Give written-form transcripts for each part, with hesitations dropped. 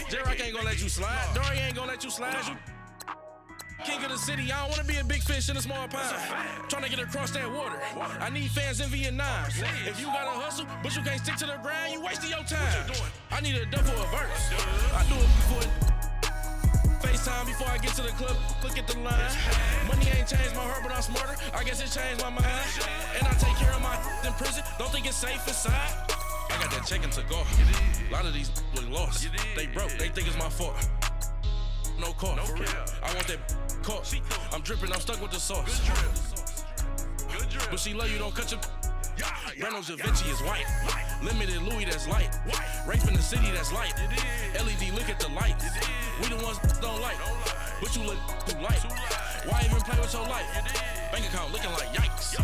J-Rock ain't gonna let you slide. Dory ain't gonna let you slide. You king of the city, I don't wanna be a big fish in a small pond. Tryna get across that water. I need fans in Vietnam. If you gotta hustle, but you can't stick to the grind, you wasting your time. I need a dub for a verse. I do it before FaceTime before I get to the club. Look at the line. Money ain't changed my heart, but I'm smarter. I guess it changed my mind. And I take care of my in prison. Don't think it's safe inside. I got that check-in to go. A lot of these look lost. They broke. They think it's my fault. No call, for real. I want that caught. I'm dripping, I'm stuck with the sauce. Good drip. But she love you, don't cut your. Breno Javinci is white. Limited Louis, that's light. Rape in the city, that's light. LED, look at the lights. We the ones don't like. But you look too light. Why even play with your life? Bank account looking like yikes.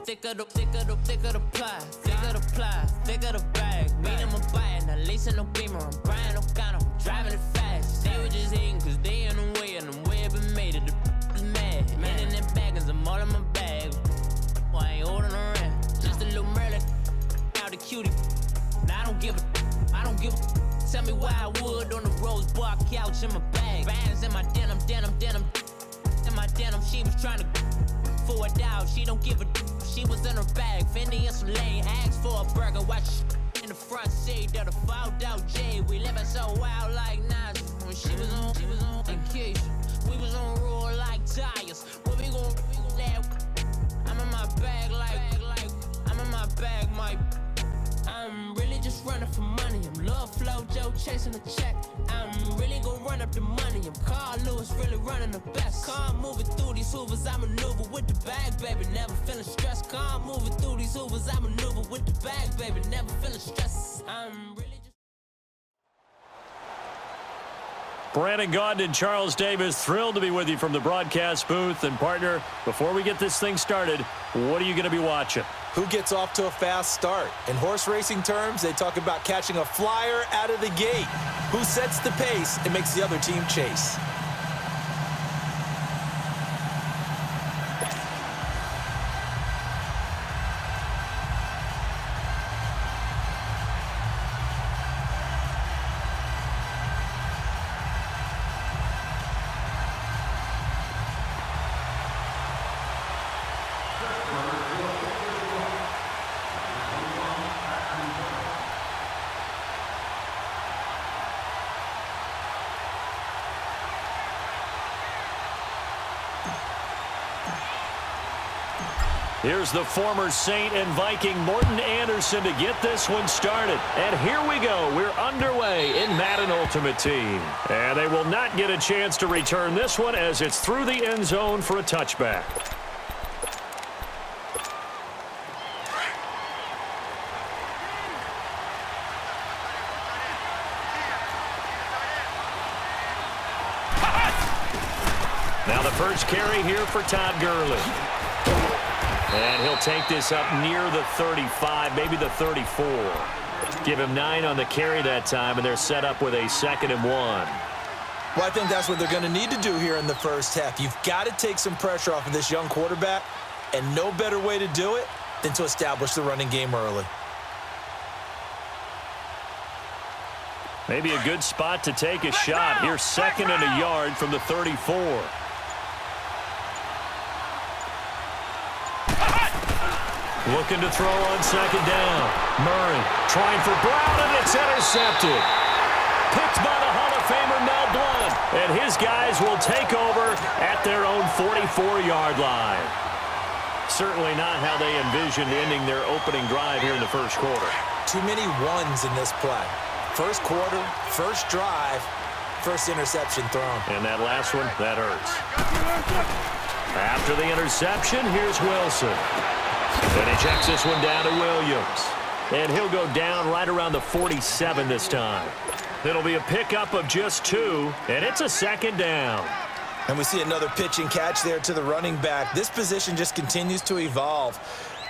Thicker the pie, thicker the bag. Mean I'm a buyer, not leasing no beamer. I'm buying no gun, I'm driving it fast. They were just hating cause they in the way, and the way I've been made it, the is mad. Man in that bag, cause I'm all in my bag. Boy, I ain't holding around. Just a little Merlin, out the cutie. Now I don't give a. Tell me why I would on the rose bar couch in my bag. Bands in my denim. In my denim, she was trying to for a doubt. She don't give a. She was in her bag, Fendi and some lane. Asked for a burger, watch in the front seat of the fouled out J. We living so wild like Nas. When she was on vacation, we was on roll like tires. What we gon' let? I'm in my bag like I'm in my bag, my. I'm really just running for money. I'm Love Flow Joe chasing the check. I'm really gon' run up the money. I'm Carl Lewis, really running the best. Car moving through these hoovers, I maneuver with the bag, baby. Never feeling stressed. Car moving through these hoovers, I maneuver with the bag, baby. Never feeling stressed. I'm really just. Brandon Gaudin and Charles Davis, thrilled to be with you from the broadcast booth. And partner, before we get this thing started, what are you going to be watching? Who gets off to a fast start? In horse racing terms, they talk about catching a flyer out of the gate. Who sets the pace and makes the other team chase? Here's the former Saint and Viking Morten Andersen to get this one started. And here we go. We're underway in Madden Ultimate Team. And they will not get a chance to return this one as it's through the end zone for a touchback. Now the first carry here for Todd Gurley. And he'll take this up near the 35, maybe the 34. Give him 9 on the carry that time, and they're set up with a 2nd and 1. Well, I think that's what they're going to need to do here in the first half. You've got to take some pressure off of this young quarterback, and no better way to do it than to establish the running game early. Maybe a good spot to take a shot. Here's 2nd and a yard from the 34. Looking to throw on 2nd down. Murray trying for Brown, and it's intercepted. Picked by the Hall of Famer Mel Blount. And his guys will take over at their own 44-yard line. Certainly not how they envisioned ending their opening drive here in the first quarter. too many ones in this play. First quarter, first drive, first interception thrown. And that last one, that hurts. After the interception, here's Wilson. And he checks this one down to Williams. And he'll go down right around the 47 this time. It'll be a pickup of just 2, and it's a second down. And we see another pitch and catch there to the running back. This position just continues to evolve.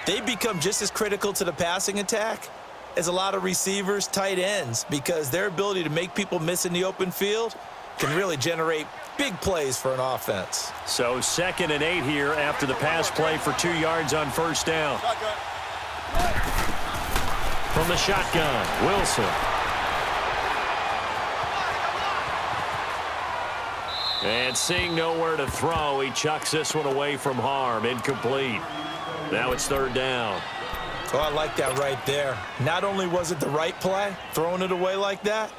They become just as critical to the passing attack as a lot of receivers, tight ends, because their ability to make people miss in the open field can really generate big plays for an offense. So 2nd and 8 here after the pass play for 2 yards on first down. From the shotgun, Wilson. And seeing nowhere to throw, he chucks this one away from harm. Incomplete. Now it's 3rd down. Oh, I like that right there. Not only was it the right play, throwing it away like that,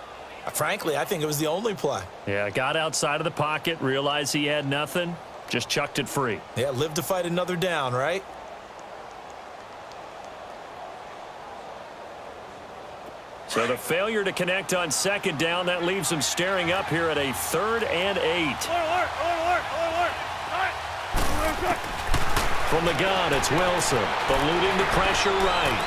frankly, I think it was the only play. Yeah, got outside of the pocket, realized he had nothing, just chucked it free. Yeah, live to fight another down, right? So the failure to connect on 2nd down, that leaves him staring up here at a 3rd and 8. From the gun, it's Wilson, eluding the pressure right.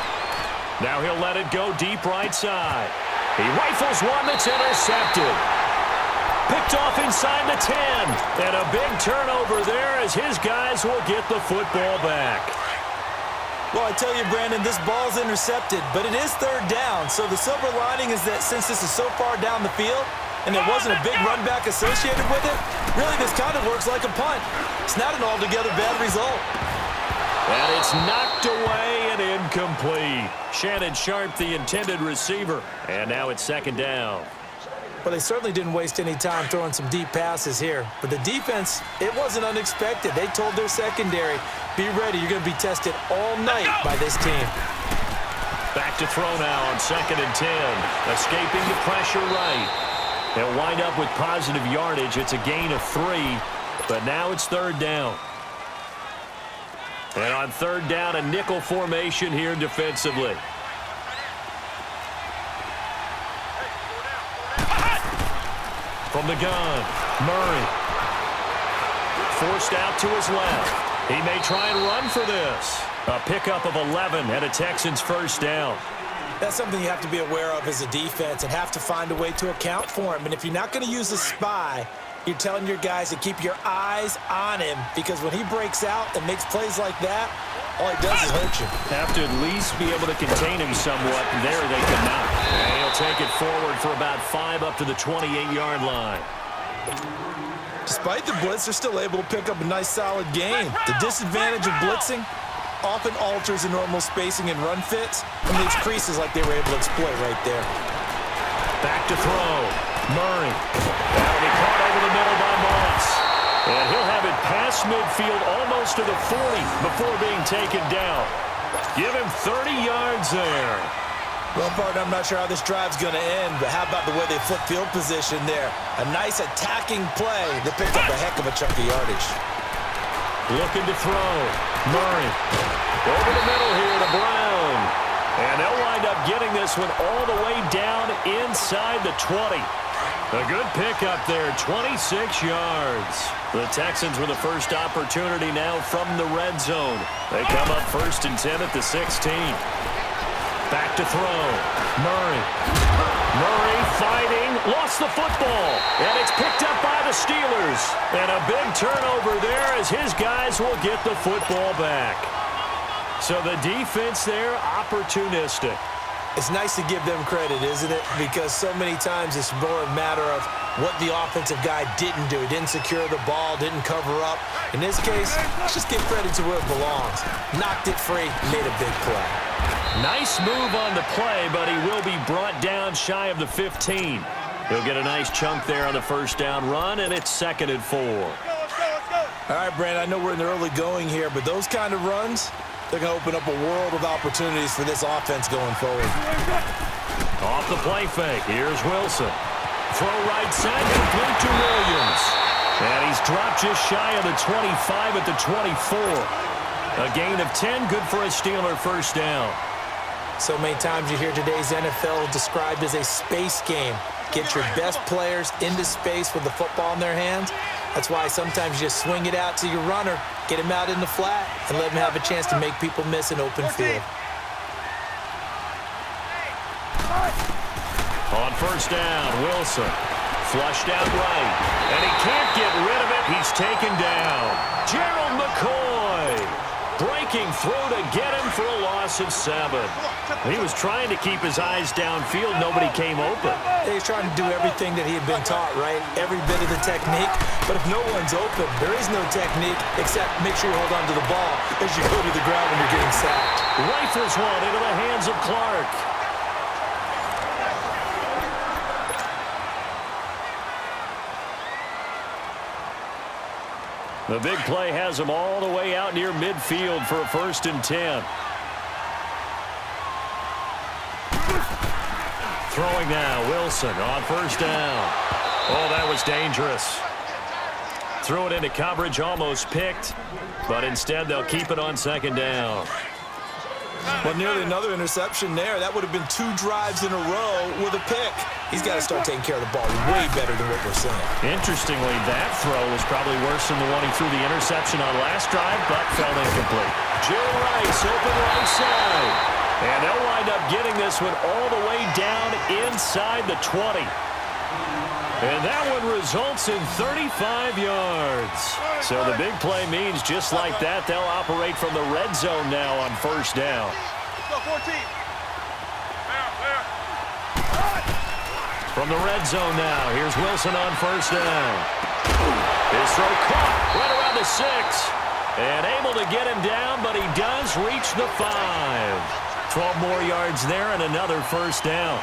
Now he'll let it go deep right side. He rifles one that's intercepted. Picked off inside the 10. And a big turnover there as his guys will get the football back. Well, I tell you, Brandon, this ball's intercepted, but it is 3rd down. So the silver lining is that since this is so far down the field and there wasn't a big run back associated with it, really this kind of works like a punt. It's not an altogether bad result. And it's knocked away and incomplete. Shannon Sharp, the intended receiver. And now it's 2nd down. Well, they certainly didn't waste any time throwing some deep passes here. But the defense, it wasn't unexpected. They told their secondary, be ready. You're going to be tested all night by this team. Back to throw now on 2nd and 10. Escaping the pressure right. They'll wind up with positive yardage. It's a gain of 3. But now it's 3rd down. And on 3rd down, a nickel formation here defensively. From the gun, Murray. Forced out to his left. He may try and run for this. A pickup of 11 and a Texans 1st down. That's something you have to be aware of as a defense and have to find a way to account for him. And if you're not going to use a spy, you're telling your guys to keep your eyes on him, because when he breaks out and makes plays like that, all he does is hurt you. Have to at least be able to contain him somewhat. There they cannot. And he'll take it forward for about 5 up to the 28-yard line. Despite the blitz, they're still able to pick up a nice solid gain. The disadvantage of blitzing often alters the normal spacing and run fits and leaves creases like they were able to exploit right there. Back to throw. Murray. That'll be caught over the middle by Moss. And he'll have it past midfield almost to the 40 before being taken down. Give him 30 yards there. Well, partner, I'm not sure how this drive's going to end, but how about the way they flip field position there? A nice attacking play that picked up a heck of a chunk of yardage. Looking to throw. Murray. Over the middle here to Brown. And they'll wind up getting this one all the way down inside the 20. A good pickup there, 26 yards. The Texans with the first opportunity now from the red zone. They come up 1st and 10 at the 16. Back to throw. Murray. Murray fighting. Lost the football. And it's picked up by the Steelers. And a big turnover there as his guys will get the football back. So the defense there, opportunistic. It's nice to give them credit, isn't it? Because so many times it's more a matter of what the offensive guy didn't do. He didn't secure the ball, didn't cover up. In this case, let's just give credit to where it belongs. Knocked it free, made a big play. Nice move on the play, but he will be brought down shy of the 15. He'll get a nice chunk there on the 1st down run, and it's 2nd and 4. All right, Brandon, I know we're in the early going here, but those kind of runs, they're going to open up a world of opportunities for this offense going forward. Off the play fake, here's Wilson. Throw right side, complete to Williams. And he's dropped just shy of the 25 at the 24. A gain of 10, good for a Steeler 1st down. So many times you hear today's NFL described as a space game. Get your best players into space with the football in their hands. That's why sometimes you just swing it out to your runner, get him out in the flat, and let him have a chance to make people miss an open field. On first down, Wilson. Flushed out right. And he can't get rid of it. He's taken down. Gerald McCoy. Breaking through to get him for a loss of 7. He was trying to keep his eyes downfield. Nobody came open. He's trying to do everything that he had been taught, right? Every bit of the technique. But if no one's open, there is no technique except make sure you hold on to the ball as you go to the ground when you're getting sacked. Rifles one into the hands of Clark. The big play has him all the way out near midfield for a 1st and 10. Throwing now, Wilson on first down. Oh, that was dangerous. Threw it into coverage, almost picked, but instead they'll keep it on 2nd down. But nearly another interception there. That would have been 2 drives in a row with a pick. He's got to start taking care of the ball way better than what we're seeing. Interestingly, that throw was probably worse than the one he threw the interception on last drive, but fell incomplete. Joe Rice open right side. And they'll wind up getting this one all the way down inside the 20. And that one results in 35 yards. So the big play means just like that, they'll operate from the red zone now on first down. Let's go, 14. From the red zone now, here's Wilson on first down. His throw caught right around the 6. And able to get him down, but he does reach the 5. 12 more yards there and another first down.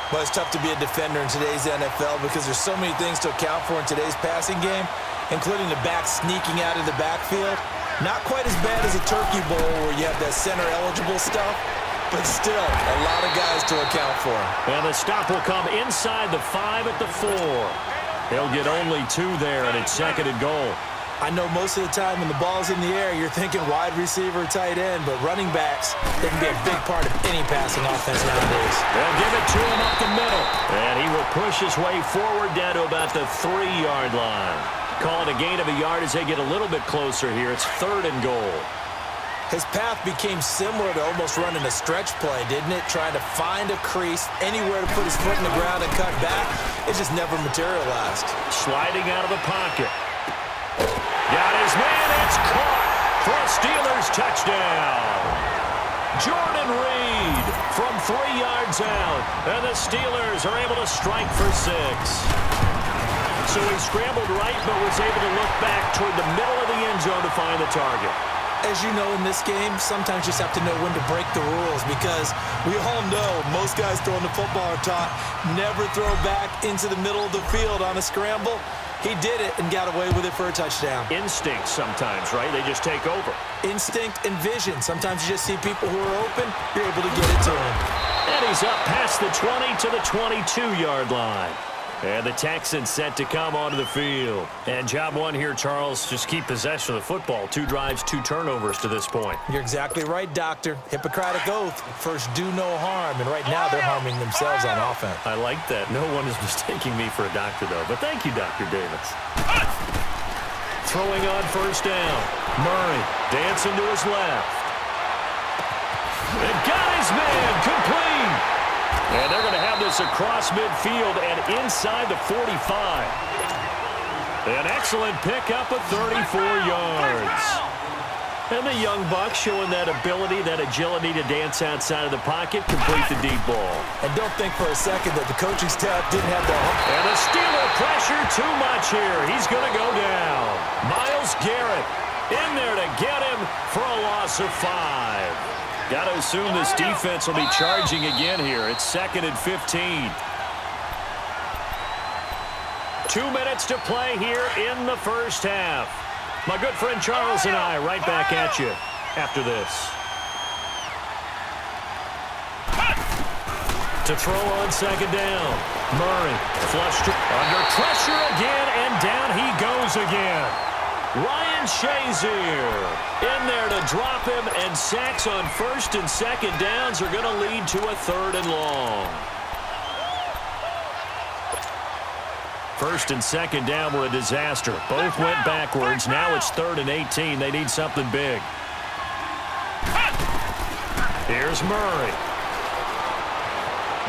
Well, it's tough to be a defender in today's NFL because there's so many things to account for in today's passing game, including the back sneaking out of the backfield. Not quite as bad as a turkey bowl where you have that center-eligible stuff, but still a lot of guys to account for. And the stop will come inside the 5 at the 4. He'll get only 2 there, and it's 2nd and goal. I know most of the time when the ball's in the air, you're thinking wide receiver, tight end, but running backs, they can be a big part of any passing offense nowadays. They'll give it to him up the middle. And he will push his way forward down to about the 3-yard line. Call it a gain of a yard as they get a little bit closer here. It's 3rd and goal. His path became similar to almost running a stretch play, didn't it? Trying to find a crease, anywhere to put his foot in the ground and cut back. It just never materialized. Sliding out of the pocket. Got his man, it's caught for a Steelers touchdown. Jordan Reed from 3 yards out, and the Steelers are able to strike for 6. So he scrambled right, but was able to look back toward the middle of the end zone to find the target. As you know, in this game, sometimes you just have to know when to break the rules because we all know most guys throwing the football are taught never throw back into the middle of the field on a scramble. He did it and got away with it for a touchdown. Instinct sometimes, right? They just take over. Instinct and vision. Sometimes you just see people who are open, you're able to get it to him. And he's up past the 20 to the 22-yard line. And the Texans set to come onto the field. And job one here, Charles, just keep possession of the football. 2 drives, 2 turnovers to this point. You're exactly right, Doctor. Hippocratic oath. First, do no harm. And right now, they're harming themselves on offense. I like that. No one is mistaking me for a doctor, though. But thank you, Dr. Davis. Throwing on first down. Murray dancing to his left. And got his man complete. And they're going to have this across midfield and inside the 45. An excellent pickup of 34 yards. And the young buck showing that ability, that agility to dance outside of the pocket, complete the deep ball. And don't think for a second that the coaching staff didn't have the... And the Steeler pressure too much here. He's going to go down. Myles Garrett in there to get him for a loss of 5. Got to assume this defense will be charging again here. It's 2nd and 15. 2 minutes to play here in the first half. My good friend Charles and I right back at you after this. To throw on 2nd down. Murray flushed under pressure again, and down he goes again. Ryan Shazier in there to drop him, and sacks on first and second downs are going to lead to a 3rd and long. First and second down were a disaster. Both went backwards. Now it's 3rd and 18. They need something big. Here's Murray.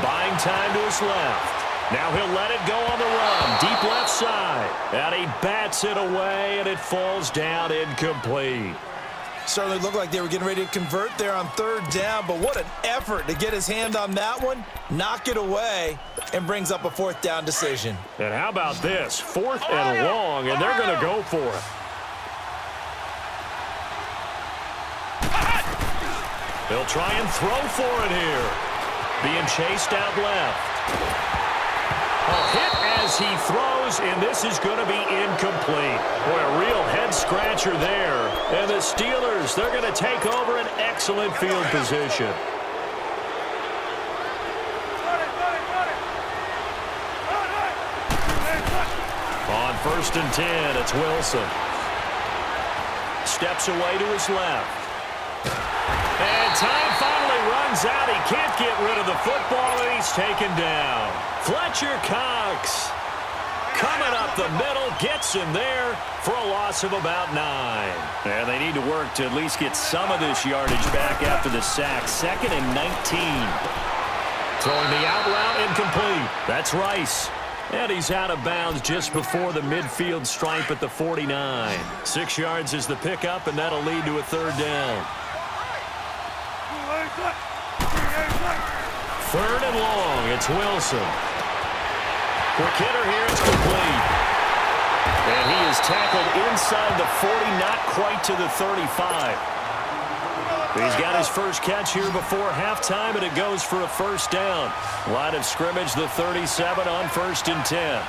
Buying time to his left. Now he'll let it go on the run. Deep left side. And he bats it away, and it falls down incomplete. Certainly looked like they were getting ready to convert there on 3rd down, but what an effort to get his hand on that one, knock it away, and brings up a 4th down decision. And how about this? 4th and long, and they're going to go for it. They'll try and throw for it here. Being chased out left. A hit as he throws, and this is going to be incomplete. Boy, a real head-scratcher there. And the Steelers, they're going to take over an excellent field position. On 1st and 10, it's Wilson. Steps away to his left. And time finally runs out. He can't get rid of the football, and he's taken down. Fletcher Cox coming up the middle, gets him there for a loss of about 9. And they need to work to at least get some of this yardage back after the sack. 2nd and 19. Throwing the out route incomplete. That's Rice. And he's out of bounds just before the midfield stripe at the 49. 6 yards is the pickup, and that'll lead to a 3rd down. 3rd and long, it's Wilson. Quick hitter here, it's complete. And he is tackled inside the 40, not quite to the 35. He's got his first catch here before halftime, and it goes for a 1st down. Line of scrimmage, the 37 on 1st and 10.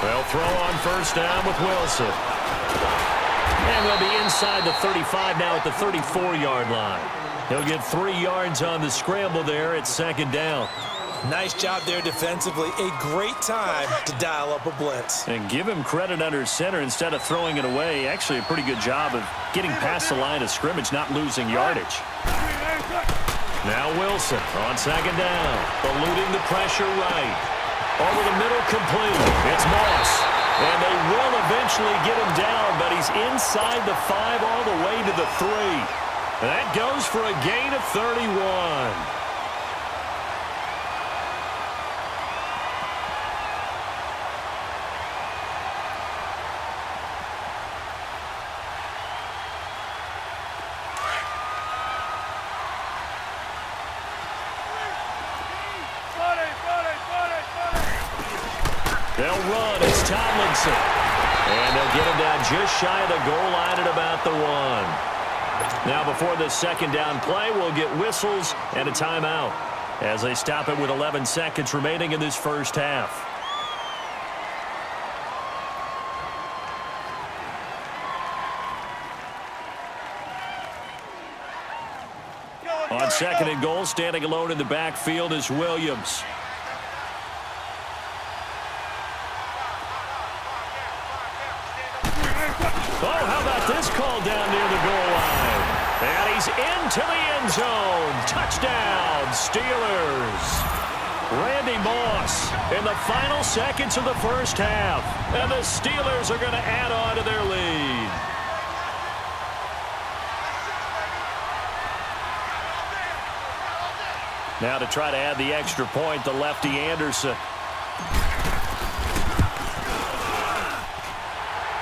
They'll throw on 1st down with Wilson. And they'll be inside the 35 now at the 34-yard line. He'll get 3 yards on the scramble there at 2nd down. Nice job there defensively. A great time to dial up a blitz. And give him credit under center instead of throwing it away. Actually, a pretty good job of getting past the line of scrimmage, not losing yardage. Now Wilson on 2nd down. Eluding the pressure right. Over the middle, complete. It's Moss. And they will eventually get him down, but he's inside the 5 all the way to the 3. And that goes for a gain of 31. They'll run. It's Tomlinson. And they'll get him down just shy of the goal line at about the 1. Now before the 2nd down play, we'll get whistles and a timeout as they stop it with 11 seconds remaining in this first half. On 2nd and goal, standing alone in the backfield is Williams. Oh, how about this call down near the goal line? And he's into the end zone. Touchdown, Steelers. Randy Moss in the final seconds of the first half. And the Steelers are going to add on to their lead. Now to try to add the extra point, the lefty Anderson.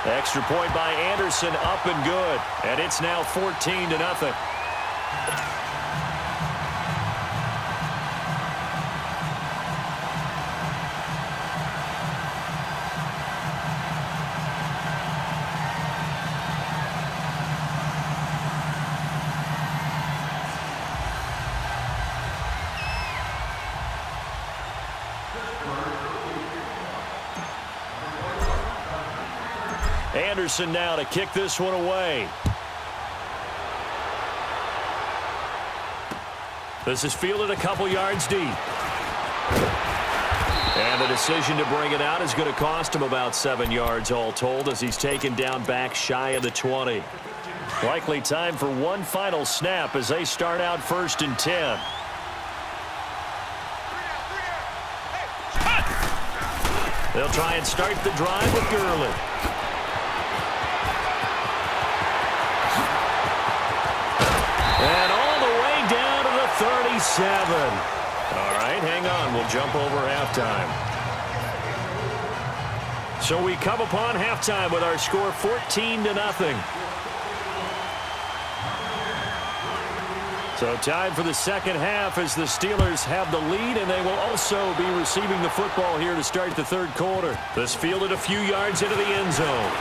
Extra point by Anderson, up and good. And it's now 14-0. Anderson now to kick this one away. This is fielded a couple yards deep. And the decision to bring it out is going to cost him about 7 yards all told as he's taken down back shy of the 20. Likely time for one final snap as they start out 1st and 10. They'll try and start the drive with Gurley. And all the way down to the 37. All right, hang on. We'll jump over halftime. So we come upon halftime with our score 14-0. So time for the second half as the Steelers have the lead, and they will also be receiving the football here to start the third quarter. This fielded a few yards into the end zone.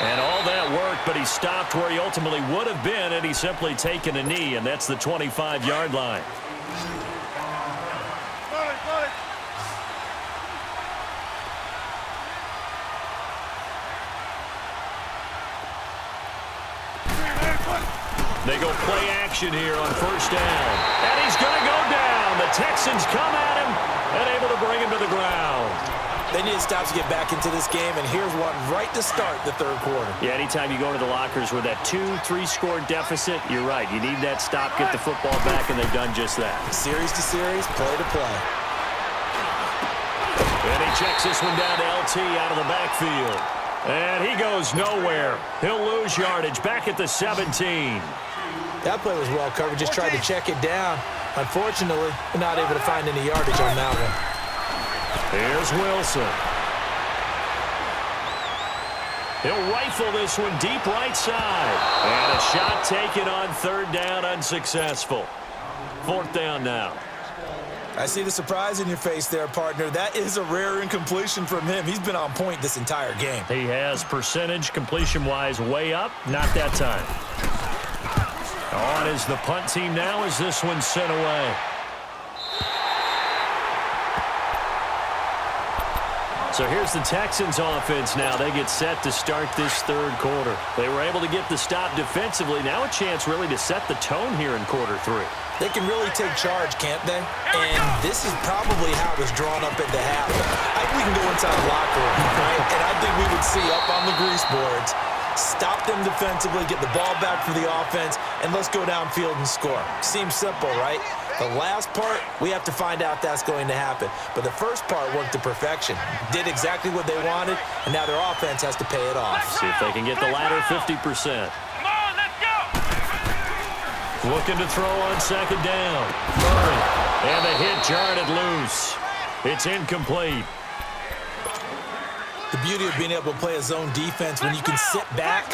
And all that work, but he stopped where he ultimately would have been had he simply taken a knee, and that's the 25-yard line. They go play action here on 1st down. And he's going to go down. The Texans come at him and able to bring him to the ground. They need to stop to get back into this game, and here's one right to start the third quarter. Yeah, anytime you go into the lockers with that 2-3 score deficit, you're right. You need that stop, get the football back, and they've done just that. Series to series, play to play. And he checks this one down to LT out of the backfield. And he goes nowhere. He'll lose yardage back at the 17. That play was well covered. Just tried to check it down. Unfortunately, we're not able to find any yardage on that one. Here's Wilson. He'll rifle this one deep right side. And a shot taken on 3rd down, unsuccessful. 4th down now. I see the surprise in your face there, partner. That is a rare incompletion from him. He's been on point this entire game. He has percentage completion-wise way up. Not that time. On is the punt team now as this one's sent away. So here's the Texans offense now. They get set to start this third quarter. They were able to get the stop defensively. Now a chance really to set the tone here in quarter 3. They can really take charge, can't they? And this is probably how it was drawn up at the half. I think we can go inside the locker room, right? And I think we would see up on the grease boards, stop them defensively, get the ball back for the offense, and let's go downfield and score. Seems simple, right? The last part, we have to find out that's going to happen. But the first part worked to perfection. Did exactly what they wanted, and now their offense has to pay it off. See if they can get the latter 50%. Looking to throw on 2nd down. Murray. And the hit jarred it loose. It's incomplete. The beauty of being able to play a zone defense when you can sit back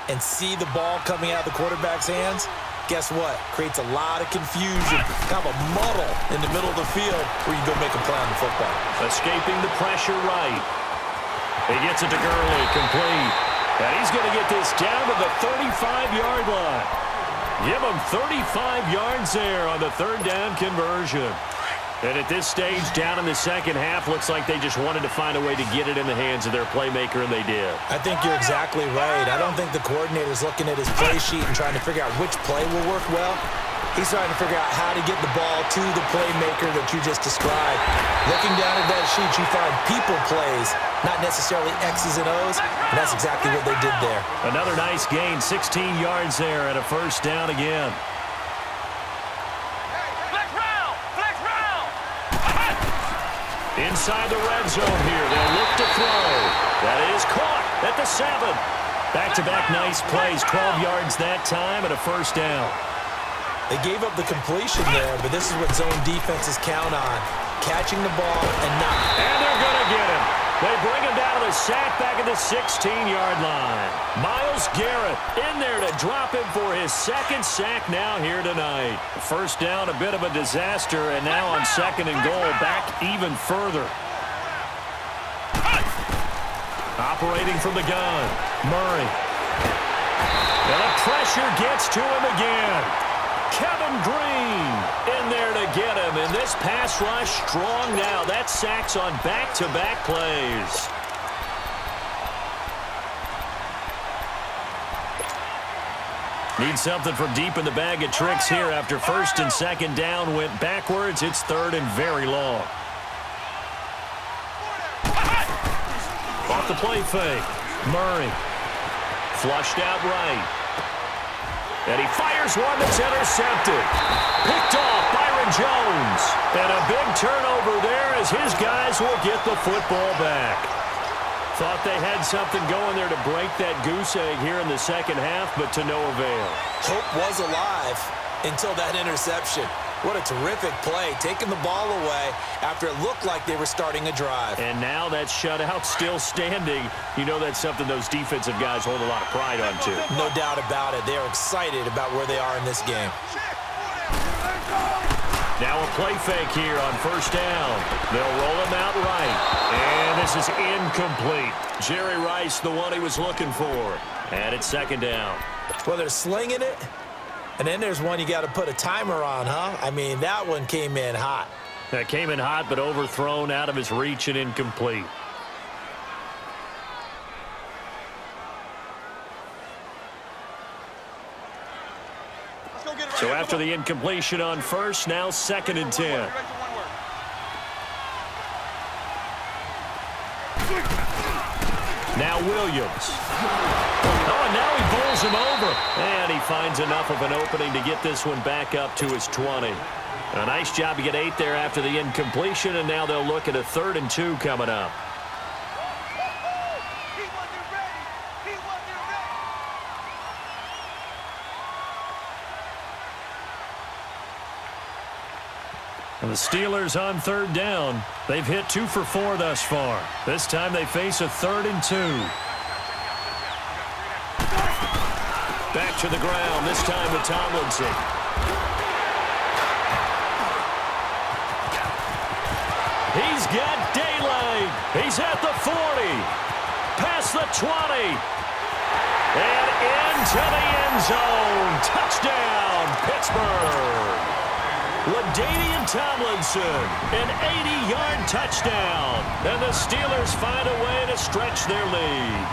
and see the ball coming out of the quarterback's hands, guess what? Creates a lot of confusion, kind of a muddle in the middle of the field where you go make a play on the football. Escaping the pressure right. He gets it to Gurley, complete. And he's going to get this down to the 35-yard line. Give him 35 yards there on the 3rd down conversion. And at this stage, down in the second half, looks like they just wanted to find a way to get it in the hands of their playmaker, and they did. I think you're exactly right. I don't think the coordinator's looking at his play sheet and trying to figure out which play will work well. He's trying to figure out how to get the ball to the playmaker that you just described. Looking down at that sheet, you find people plays, not necessarily X's and O's, and that's exactly what they did there. Another nice gain, 16 yards there, and a 1st down again. Inside the red zone here, they'll look to throw. That is caught at the 7. Back-to-back nice plays, 12 yards that time, and a 1st down. They gave up the completion there, but this is what zone defenses count on. Catching the ball and not. And they're going to get him. They bring him down to the sack back at the 16-yard line. Myles Garrett in there to drop him for his 2nd sack now here tonight. 1st down, a bit of a disaster, and now on 2nd and goal, back even further. Operating from the gun, Murray. And the pressure gets to him again. Kevin Green in there to get him, and this pass rush strong now. That's sacks on back-to-back plays. Need something from deep in the bag of tricks here after first and second down went backwards. It's third and very long. Off the play fake. Murray. Flushed out right. And he fires one that's intercepted. Picked off Byron Jones. And a big turnover there as his guys will get the football back. Thought they had something going there to break that goose egg here in the second half, but to no avail. Hope was alive until that interception. What a terrific play, taking the ball away after it looked like they were starting a drive. And now that shutout still standing. You know that's something those defensive guys hold a lot of pride on, too. No doubt about it. They're excited about where they are in this game. Now a play fake here on first down. They'll roll him out right. And this is incomplete. Jerry Rice, the one he was looking for. And it's second down. Well, they're slinging it. And then there's one you got to put a timer on, huh? I mean, that one came in hot. That came in hot, but overthrown out of his reach and incomplete. So after the incompletion on first, now second and 10. Now Williams. Oh, and now he bowls him over. And he finds enough of an opening to get this one back up to his 20. A nice job to get 8 there after the incompletion, and now they'll look at a 3rd and 2 coming up. And the Steelers on 3rd down. They've hit 2 for 4 thus far. This time they face a 3rd and 2. Back to the ground, this time with Tomlinson. He's got daylight. He's at the 40. Past the 20. And into the end zone. Touchdown, Pittsburgh. LaDainian Tomlinson, an 80-yard touchdown. And the Steelers find a way to stretch their lead.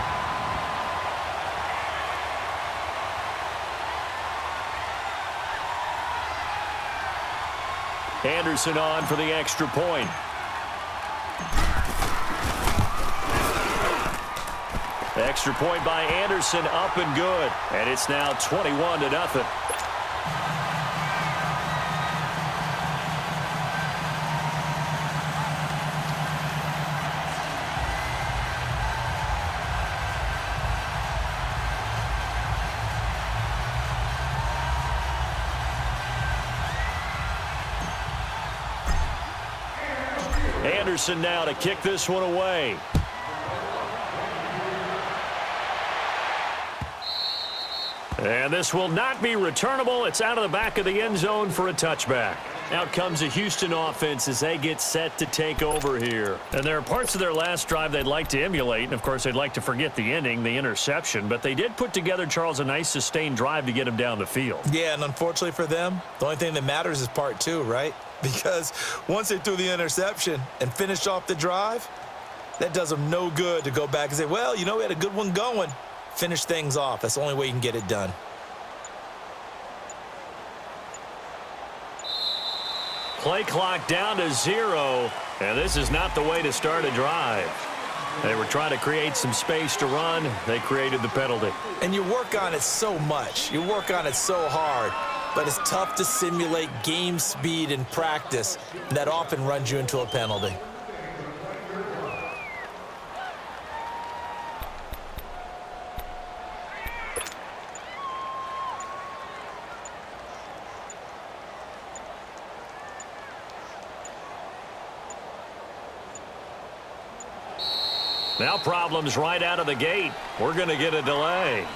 Anderson on for the extra point. Extra point by Anderson, up and good. And it's now 21-0. Anderson now to kick this one away. And this will not be returnable. It's out of the back of the end zone for a touchback. Out comes the Houston offense as they get set to take over here. And there are parts of their last drive they'd like to emulate. And, of course, they'd like to forget the ending, the interception. But they did put together, Charles, a nice sustained drive to get them down the field. Yeah, and unfortunately for them, the only thing that matters is part 2, right? Because once they threw the interception and finished off the drive, that does them no good to go back and say, well, you know, we had a good one going. Finish things off. That's the only way you can get it done. Play clock down to 0, and this is not the way to start a drive. They were trying to create some space to run. They created the penalty. And you work on it so much. You work on it so hard. But it's tough to simulate game speed in practice. That often runs you into a penalty. Now problems right out of the gate. We're going to get a delay.